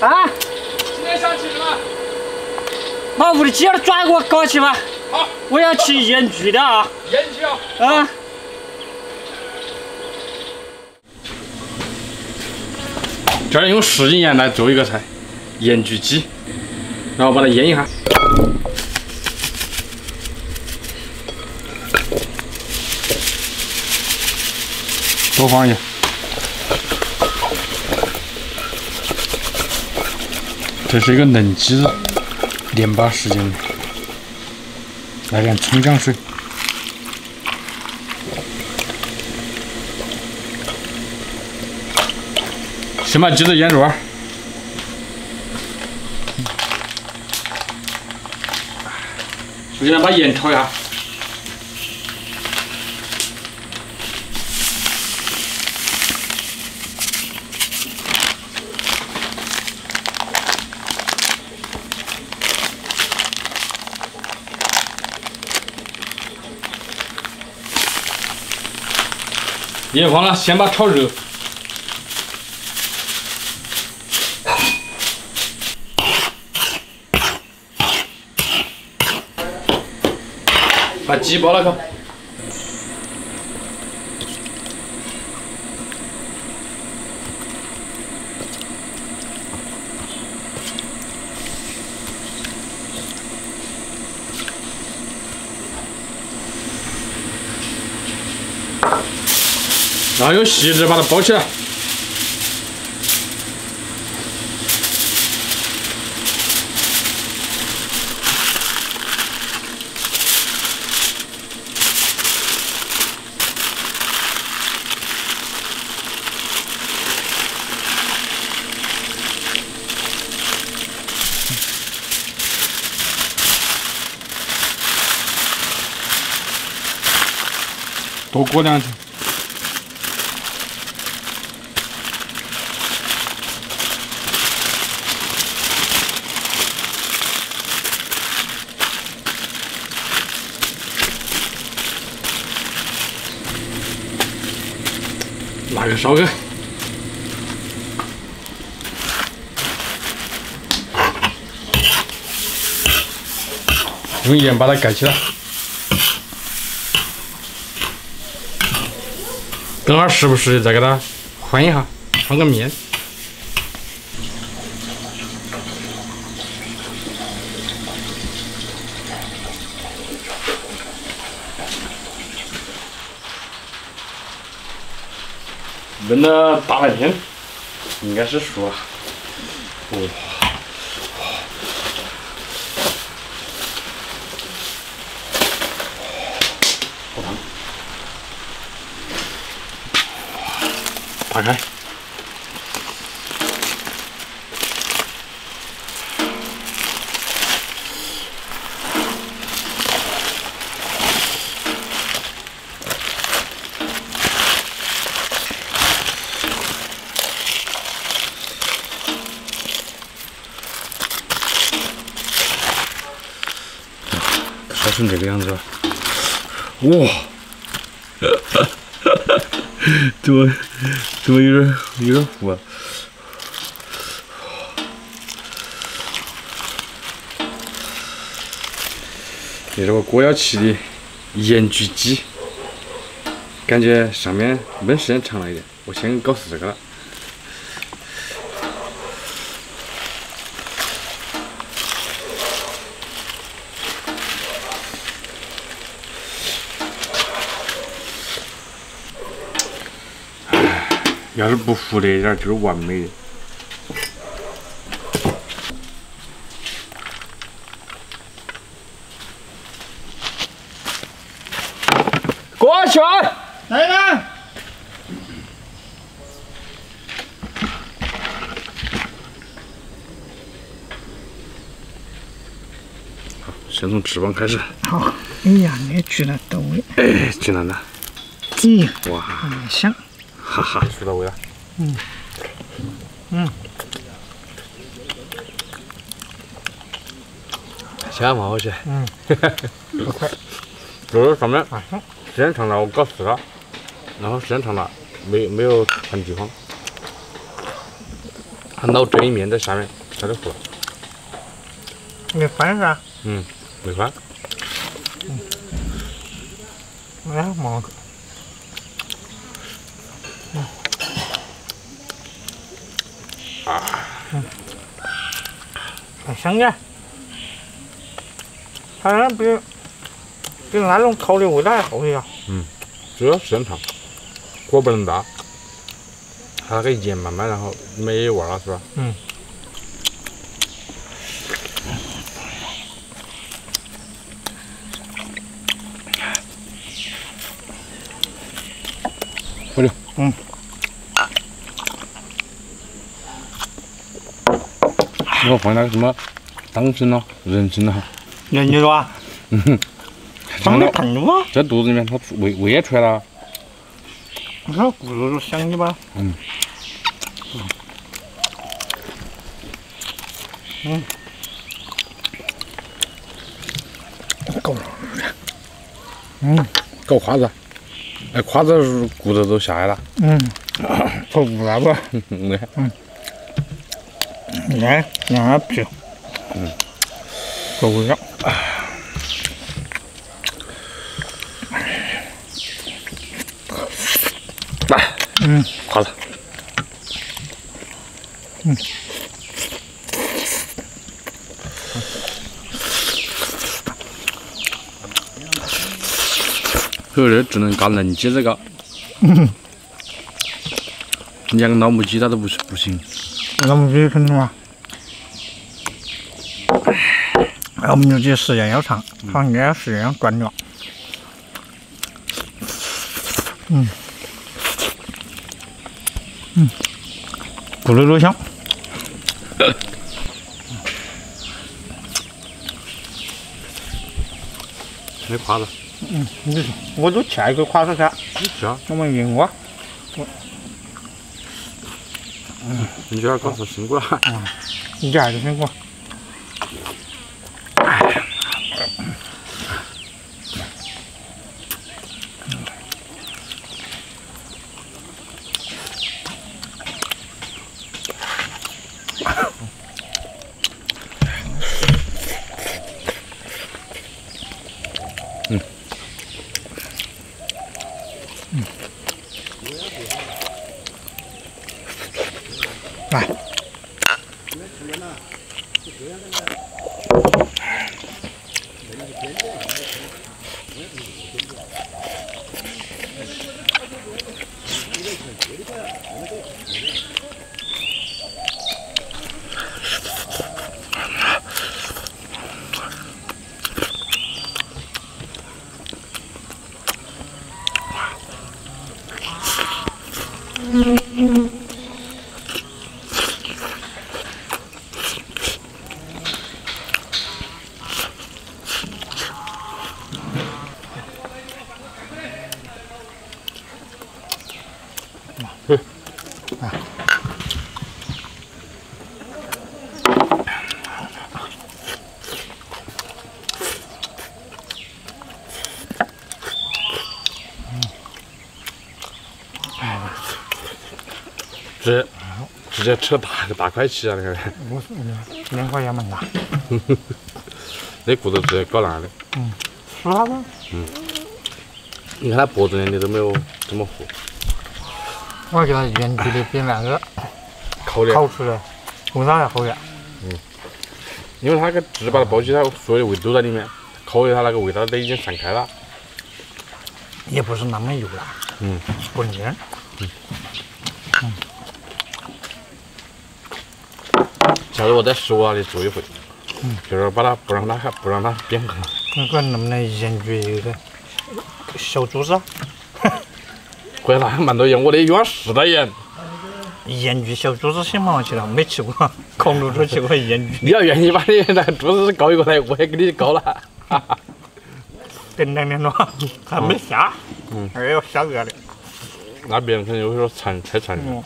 啊！今天想去什么？把屋里鸡儿抓给我搞起吧！好，我要去盐焗的啊！盐焗啊！啊！这儿用食盐来做一个菜，盐焗鸡，然后把它腌一下。多放一点。这是一个嫩鸡肉，连把时间的，来点葱姜水。先把鸡子腌入。首先把盐炒一下。盐放了，先把炒热。把鸡剥了个。然后用锡纸把它包起来。多裹两层。拿个烧开。用盐把它盖起来。等会儿时不时的再给它换一下，换个面。焖了大半天，应该是熟了。哇！好烫！打开。烧成这个样子了，哇！怎么有点糊啊？这是我锅要起的盐焗鸡，感觉上面焖时间长了一点，我先搞死这个了。要是不糊的一点就是完美的。过去！来了。好，先从翅膀开始。好，哎呀，那焗了到位。哎，巨难的。哇，香。哈哈，说到位了。香嘛，好些。不快。就是上面时间长了，我搞死了，然后时间长了没有传地方。捞这一面在下面下点糊了。没翻是吧？嗯，没翻。哎，毛。很香的。它那比那种烤的味道还好些啊。主要时间长，火不能大，它那个盐慢慢然后没味了是吧？嗯。不溜。我放那个什么党参咯、人参咯。人家说啊，长得看着吗？在肚子里面，它胃也出来了。我说骨头都香的吧？够了。搞胯子，哎，胯子骨头都下来了。破骨了不？你看，让它皮。够味道。来，胯子。有点只能干嫩鸡这个，养老母鸡它都不行。老母鸡肯定嘛，老母鸡时间要长，它应该时间要短了。咕噜噜香。没胯子。你说，我都切一个胯子噻。你吃啊？我们赢我。你这搞是辛苦了。你这还是辛苦。来。直接吃大块起啊！那个。我2块钱蛮大。那骨头直接搞烂的。是它吗？你看它脖子那里都没有这么糊。我觉得原地的比那个烤的。烤出来味道还好点。因为它个只把它包起，它所有的味都在里面，烤的它那个味道都已经散开了。也不是那么油了。不腻。下次我在10瓦里做一回，就是把它不让它变黑。你看能不能研究一个小猪子？回来蛮多盐，我得用试的盐。盐焗小猪子先忙去了，没吃过，空肚猪吃过盐焗。你要愿意把你那个猪子搞一过来，我也给你搞了。等2年了，还没下，还要下热的。那别人肯定会说太馋了。